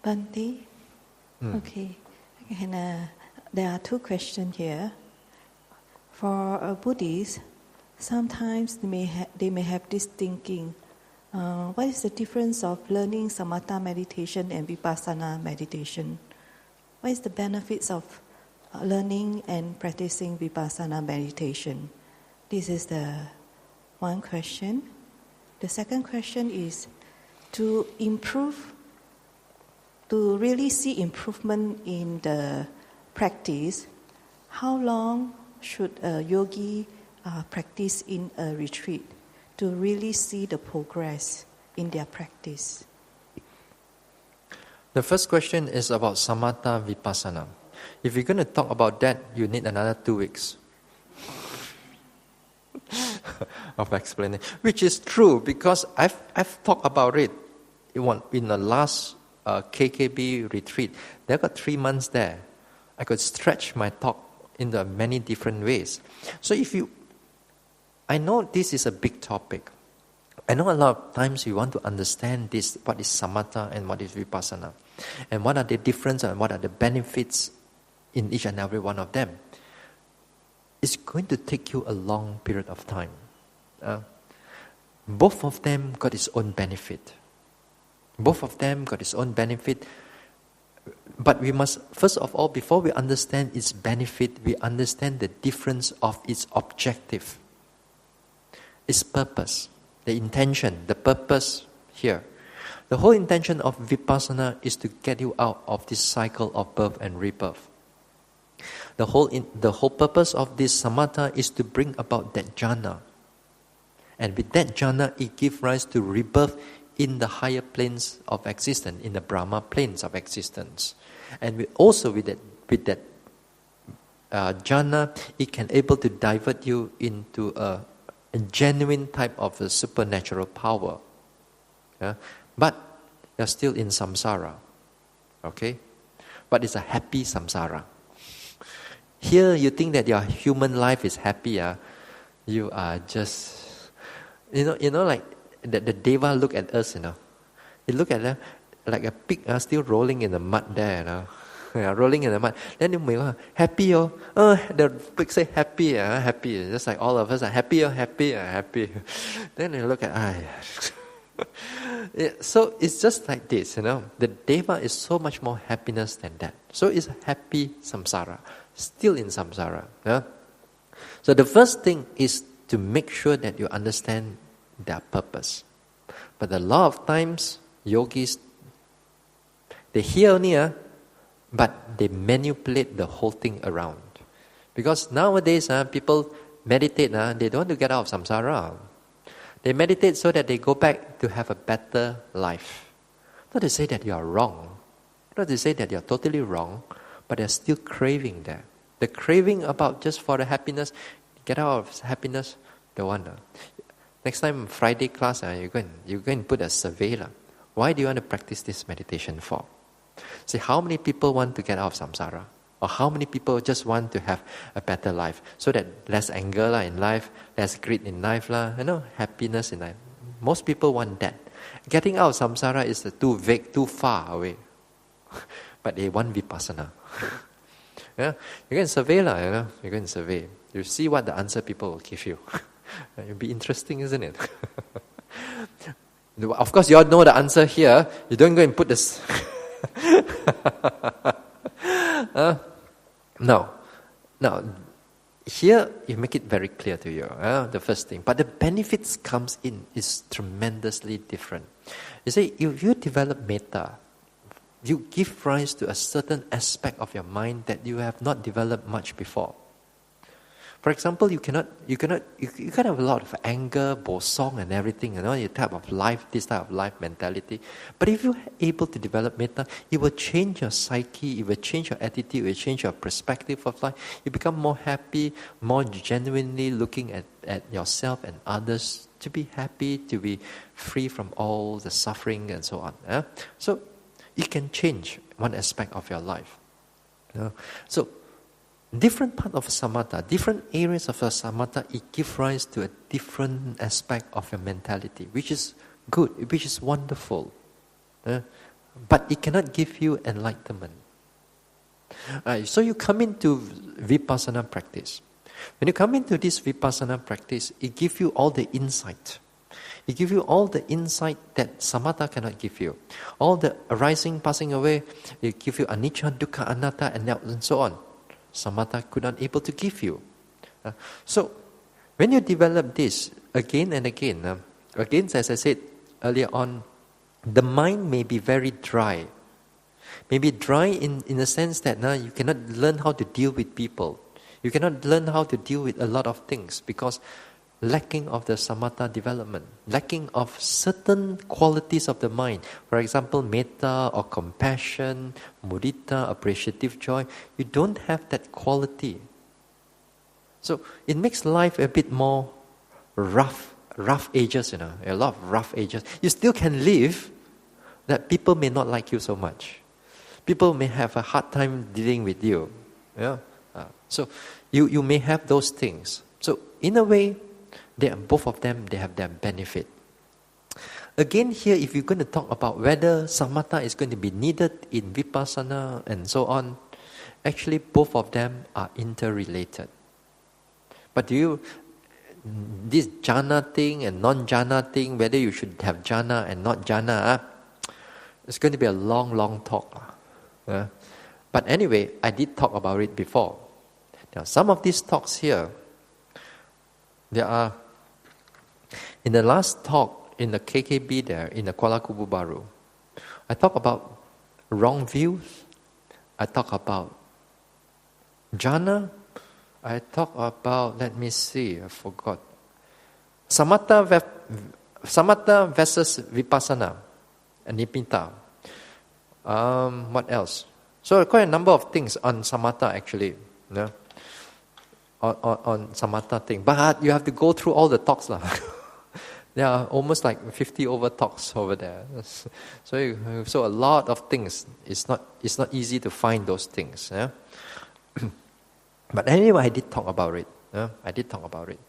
Bhante? Okay. And, there are two questions here. For a Buddhist, sometimes they may have this thinking, what is the difference of learning Samatha meditation and Vipassana meditation? What is the benefits of learning and practicing Vipassana meditation? This is the one question. The second question is, to really see improvement in the practice, how long should a yogi practice in a retreat to really see the progress in their practice? The first question is about Samātha Vipassanā. If you're going to talk about that, you need another 2 weeks of explaining, which is true because I've talked about it in the last KKB retreat. There got 3 months there. I could stretch my talk in the many different ways. So I know this is a big topic. I know a lot of times you want to understand this, what is Samatha and what is Vipassana, and what are the differences and what are the benefits in each and every one of them. It's going to take you a long period of time. Both of them got its own benefit. But we must, first of all, before we understand its benefit, we understand the difference of its objective, its purpose, the intention, the purpose here. The whole intention of Vipassana is to get you out of this cycle of birth and rebirth. The whole purpose of this Samatha is to bring about that jhana. And with that jhana, it gives rise to rebirth in the higher planes of existence, in the Brahma planes of existence. And with that jhana, it can able to divert you into a genuine type of a supernatural power. But you're still in samsara. Okay? But it's a happy samsara. Here you think that your human life is happy. You are just, like the deva look at us, He look at them like a pig still rolling in the mud there, rolling in the mud. Then you may happy, the pig say happy, happy. Just like all of us are happy, happy. Then you look at, so it's just like this, The deva is so much more happiness than that. So it's happy samsara, still in samsara. So the first thing is to make sure that you understand their purpose. But a lot of times, yogis, they hear only, but they manipulate the whole thing around. Because nowadays, people meditate, they don't want to get out of samsara. They meditate so that they go back to have a better life. Not to say that you are wrong. Not to say that you are totally wrong, but they're still craving that. The craving about just for the happiness, get out of happiness, don't want. Next time, Friday class, you're going to put a survey. Why do you want to practice this meditation for? See, how many people want to get out of samsara? Or how many people just want to have a better life? So that less anger in life, less greed in life, happiness in life. Most people want that. Getting out of samsara is too vague, too far away. But they want vipassana. You're going to survey, You're going to survey. You see what the answer people will give you. It'll be interesting, isn't it? Of course, you all know the answer here. You don't go and put this. No. Now, here you make it very clear to you, the first thing. But the benefits comes in is tremendously different. You see, if you develop metta, you give rise to a certain aspect of your mind that you have not developed much before. For example, you can have a lot of anger, bosong and everything, your type of life, this type of life mentality. But if you're able to develop metta, it will change your psyche, it will change your attitude, it will change your perspective of life. You become more happy, more genuinely looking at yourself and others, to be happy, to be free from all the suffering and so on. So it can change one aspect of your life. So different part of samatha, different areas of samatha, it gives rise to a different aspect of your mentality, which is good, which is wonderful. but it cannot give you enlightenment. So you come into Vipassana practice. When you come into this Vipassana practice, it gives you all the insight. It gives you all the insight that Samatha cannot give you. All the arising, passing away, it gives you anicca, dukkha, anatta, and so on. Samatha could not able to give you. So, when you develop this again and again, as I said earlier on, the mind may be very dry. Maybe dry in the sense that you cannot learn how to deal with people. You cannot learn how to deal with a lot of things because lacking of the samatha development, lacking of certain qualities of the mind. For example, metta or compassion, mudita, appreciative joy. You don't have that quality. So it makes life a bit more rough edges, a lot of rough edges. You still can live, that people may not like you so much. People may have a hard time dealing with you. Yeah. So you may have those things. So in a way, both of them, they have their benefit. Again here, if you're going to talk about whether samatha is going to be needed in vipassana and so on, actually both of them are interrelated. But this jhana thing and non-jhana thing, whether you should have jhana and not jhana, it's going to be a long talk. But anyway, I did talk about it before. Now, some of these talks here, there are, in the last talk in the KKB there, in the Kuala Kubu Baru, I talk about wrong views, I talk about jhana, I talk about, let me see, I forgot, Samatha versus Vipassana, and Nipita. What else? So quite a number of things on Samatha actually. Yeah? On Samatha thing. But you have to go through all the talks. There are almost like 50 over talks over there. So a lot of things. It's not easy to find those things. Yeah? But anyway, I did talk about it. Yeah? I did talk about it.